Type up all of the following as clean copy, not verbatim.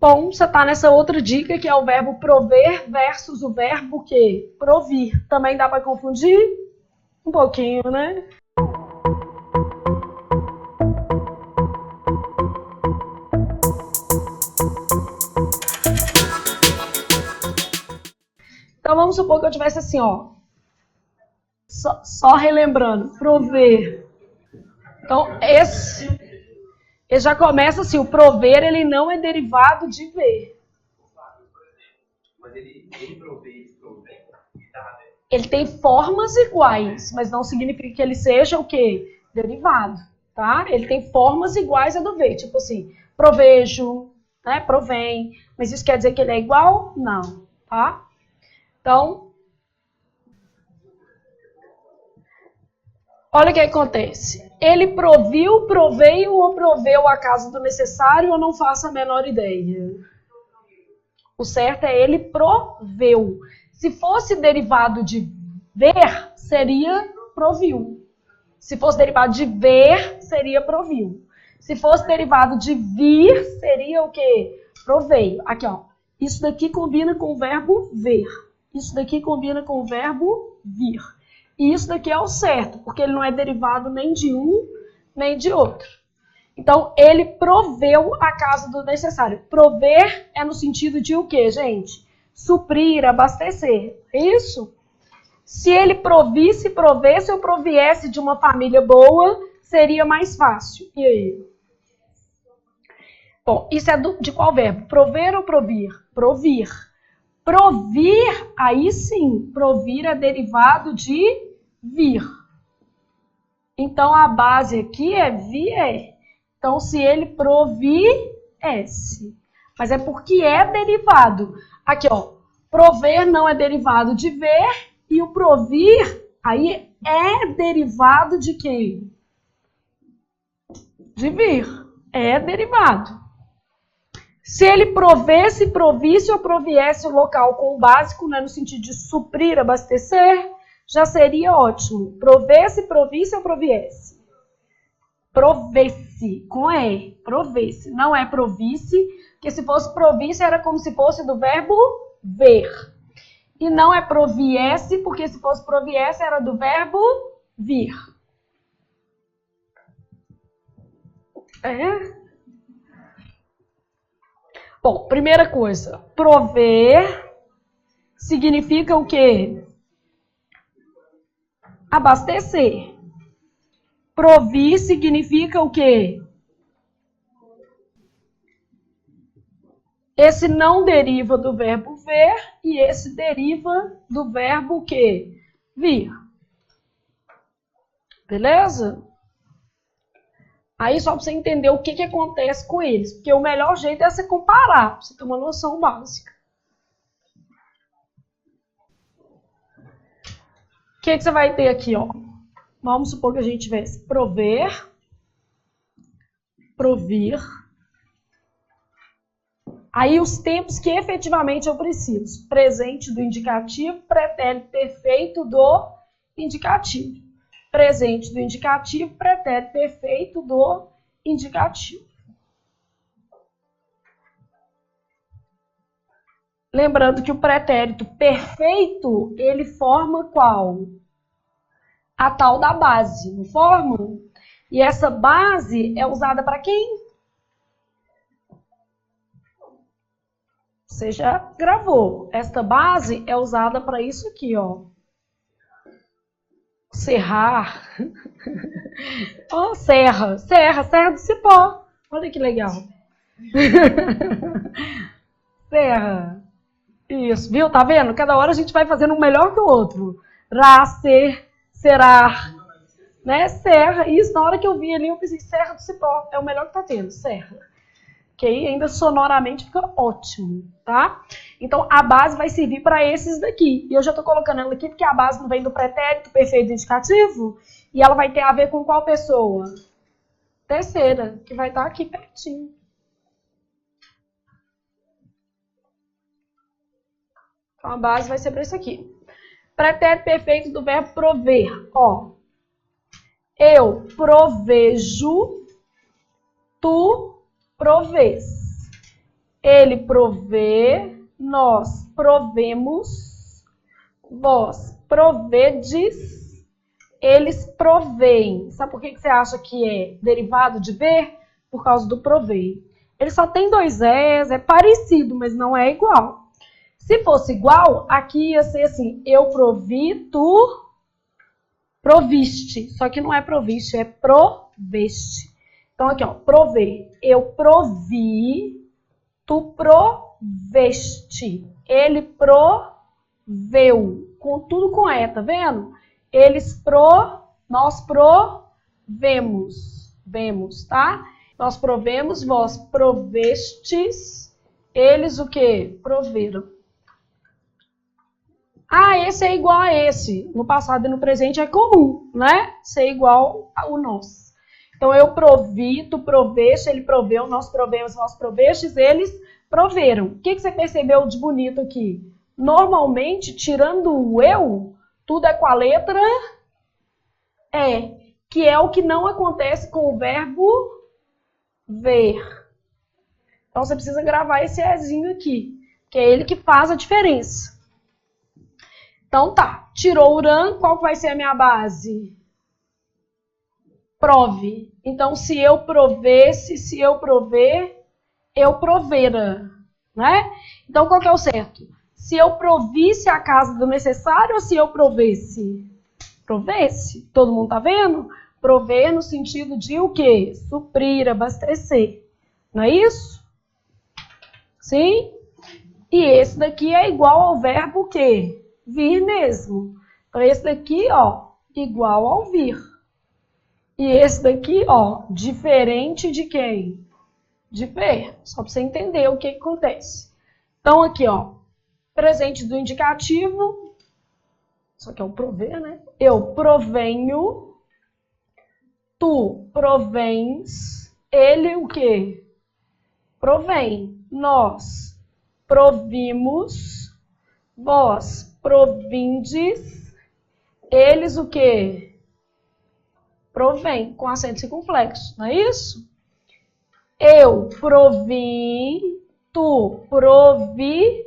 Bom, você está nessa outra dica que é o verbo prover versus o verbo que? Provir. Também dá para confundir? Um pouquinho, né? Então vamos supor que eu tivesse assim, ó. Só relembrando, prover. Então esse já começa assim, o prover ele não é derivado de ver. Mas ele provê. Ele tem formas iguais, mas não significa que ele seja o quê? Derivado, tá? Ele tem formas iguais a do ver, tipo assim, provejo, né? Provém, mas isso quer dizer que ele é igual? Não, tá? Então, olha o que acontece. Ele proviu, proveio ou proveu a casa do necessário, eu não faço a menor ideia. O certo é ele proveu. Se fosse derivado de ver, seria proviu. Se fosse derivado de ver, seria proviu. Se fosse derivado de vir, seria o quê? Proveio. Aqui, ó. Isso daqui combina com o verbo ver. Isso daqui combina com o verbo vir. E isso daqui é o certo, porque ele não é derivado nem de um, nem de outro. Então, ele proveu a casa do necessário. Prover é no sentido de o quê, gente? Suprir, abastecer. É isso? Se ele provisse, provesse ou proviesse de uma família boa, seria mais fácil. E aí? Bom, isso é de qual verbo? Prover ou provir? Provir. Provir, aí sim, provir é derivado de vir. Então, a base aqui é vier. Então, se ele proviesse. Mas é porque é derivado. Aqui, ó. Prover não é derivado de ver. E o provir, aí é derivado de quem? De vir. É derivado. Se ele provesse, provisse ou proviesse o local com o básico, né, no sentido de suprir, abastecer, já seria ótimo. Provesse, provisse ou proviesse? Provesse, com E. Provesse. Não é provisse, porque se fosse provisse era como se fosse do verbo ver. E não é proviesse, porque se fosse proviesse era do verbo vir. É? Bom, primeira coisa, prover significa o quê? Abastecer. Provir significa o quê? Esse não deriva do verbo ver e esse deriva do verbo o quê? Vir. Beleza? Aí só para você entender o que acontece com eles. Porque o melhor jeito é você comparar, para você ter uma noção básica. O que você vai ter aqui, ó? Vamos supor que a gente tivesse prover, provir. Aí os tempos que efetivamente eu preciso. Presente do indicativo, pretérito perfeito do indicativo. Presente do indicativo, pretérito perfeito do indicativo. Lembrando que o pretérito perfeito, ele forma qual? A tal da base, não forma? E essa base é usada para quem? Você já gravou. Esta base é usada para isso aqui, ó. Serrar. Ó, serra. Serra do cipó. Olha que legal. Serra. Isso, viu? Tá vendo? Cada hora a gente vai fazendo um melhor que o outro. Raster, serar, né? Serra. Isso, na hora que eu vi ali, eu pensei, serra do cipó. É o melhor que tá tendo, serra. Que aí ainda sonoramente fica ótimo, tá? Então, a base vai servir para esses daqui. E eu já tô colocando ela aqui porque a base não vem do pretérito perfeito indicativo. E ela vai ter a ver com qual pessoa? Terceira, que vai estar aqui pertinho. Então, a base vai ser para isso aqui. Pretérito perfeito do verbo prover. Ó, eu provejo, tu provês. Ele provê, nós provemos, vós provedes, eles proveem. Sabe por que você acha que é derivado de ver? Por causa do prover. Ele só tem 2 es, é parecido, mas não é igual. Se fosse igual, aqui ia ser assim, eu provi, tu proviste. Só que não é proviste, é proveste. Então aqui, ó, prover. Eu provi, tu proveste. Ele proveu. Com tudo com E, tá vendo? Nós provemos. Vemos, tá? Nós provemos, vós provestes. Eles o quê? Proveram. Ah, esse é igual a esse. No passado e no presente é comum, né? Ser igual ao nosso. Então, eu provi, tu proveste, ele proveu, nós provemos, vós provestes, eles proveram. O que você percebeu de bonito aqui? Normalmente, tirando o eu, tudo é com a letra E, que é o que não acontece com o verbo ver. Então, você precisa gravar esse ezinho aqui, que é ele que faz a diferença. Então, tá. Tirou o ran, qual vai ser a minha base? Prove. Então, se eu provesse, se eu prover, eu provera, né? Então, qual que é o certo? Se eu provisse a casa do necessário ou se eu provesse? Provesse. Todo mundo tá vendo? Prover no sentido de o quê? Suprir, abastecer. Não é isso? Sim? E esse daqui é igual ao verbo o quê? Vir mesmo. Então, esse daqui, ó, igual ao vir. E esse daqui, ó, diferente de quem? De ver. Só para você entender o que acontece. Então, aqui, ó, presente do indicativo. Só que é o prover, né? Eu provenho. Tu provens. Ele o quê? Provém. Nós provimos. Vós provindes. Eles o quê? Provém, com acento circunflexo, não é isso? Eu provi, tu provieste,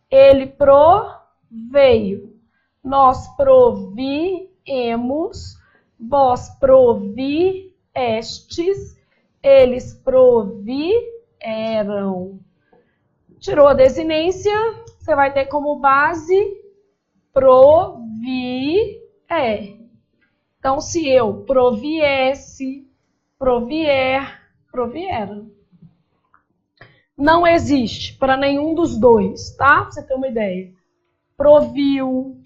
ele proveio. Nós proviemos, vós proviestes, eles provieram. Tirou a desinência, você vai ter como base provier. Então, se eu proviesse, provier, provieram. Não existe para nenhum dos dois, tá? Pra você ter uma ideia. Proviu,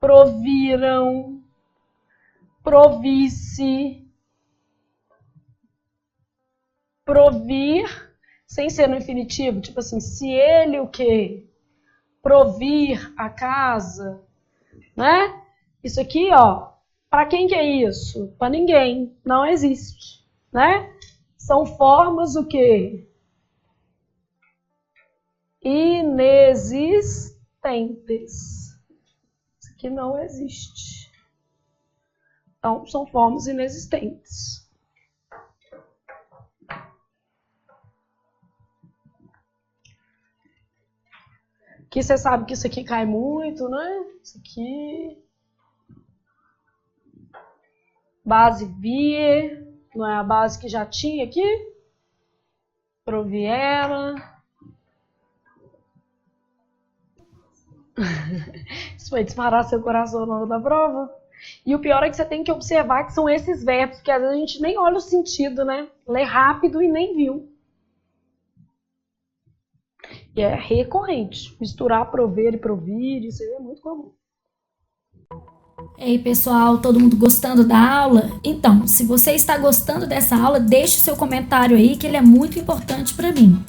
proviram, provisse, provir, sem ser no infinitivo. Tipo assim, se ele o quê? Provir a casa, né? Isso aqui, ó, para quem que é isso? Para ninguém, não existe, né? São formas o quê? Inexistentes. Isso aqui não existe. Então, são formas inexistentes. Aqui você sabe que isso aqui cai muito, né? Isso aqui... Base vie, não é a base que já tinha aqui? Proviera. Isso vai disparar seu coração na hora da prova. E o pior é que você tem que observar que são esses verbos, porque às vezes a gente nem olha o sentido, né? Lê rápido e nem viu. E é recorrente. Misturar prover e provir, isso aí é muito comum. Ei, pessoal, todo mundo gostando da aula? Então, se você está gostando dessa aula, deixe o seu comentário aí, que ele é muito importante para mim.